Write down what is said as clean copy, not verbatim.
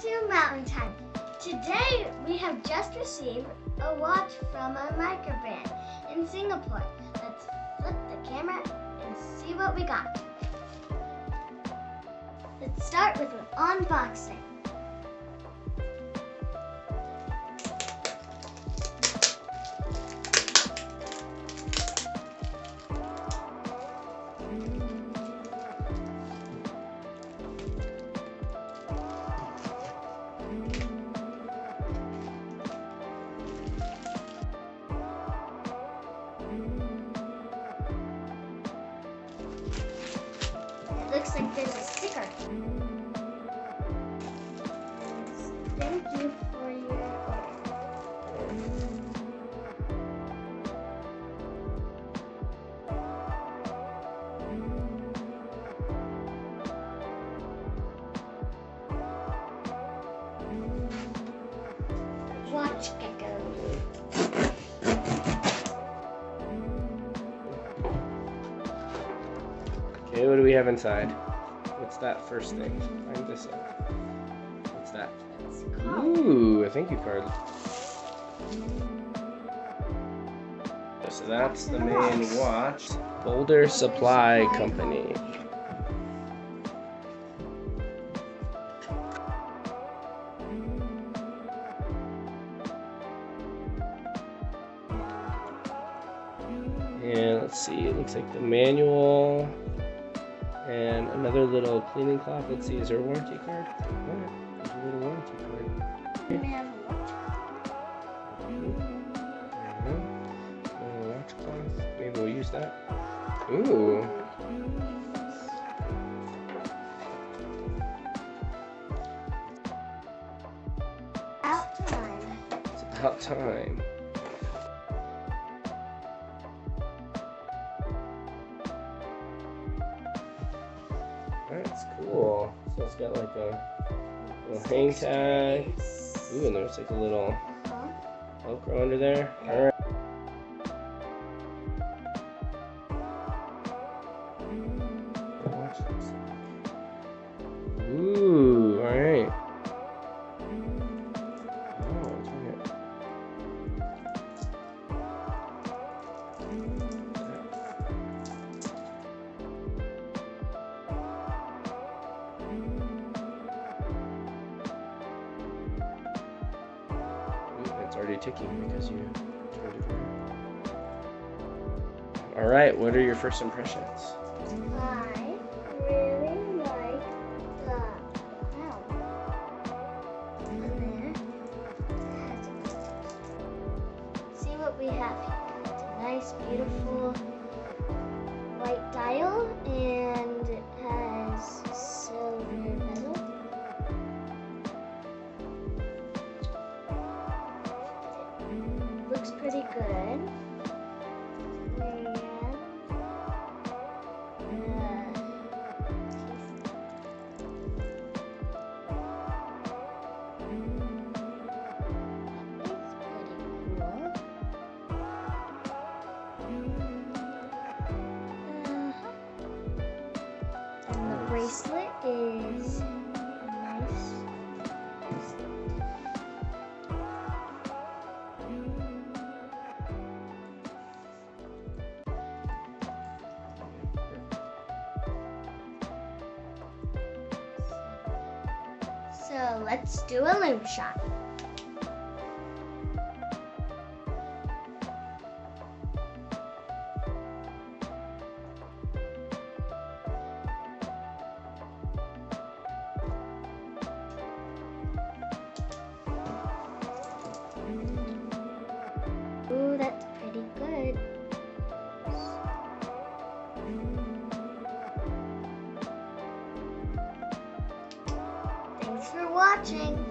to Mountain Time. Today we have just received a watch from a micro brand in Singapore. Let's flip the camera and see what we got. Let's start with an unboxing. Looks like there's a sticker. Thank you for your WatchGecko. Okay, what do we have inside? What's that first thing? Find this out. What's that? Ooh, a thank you card. So that's the main watch. Boldr Supply Company. And let's see, it looks like the manual. And another little cleaning cloth. Let's see, is there a warranty card? Oh, there's a little warranty card. Little watch cloth. Maybe we'll use that. Ooh. About time. It's about time. That's cool. So it's got like a little hang tag. Ooh, and there's like a little Velcro under there. All right. Ooh, all right. Oh, turn it. It's already ticking because you turned it around. All right, what are your first impressions? I really like the crown on there. See what we have here. It's a nice, beautiful white dial, and it has silver bezel. Looks pretty good. And the bracelet is nice. So let's do a loom shot. Ooh, that's pretty good. Thanks for watching.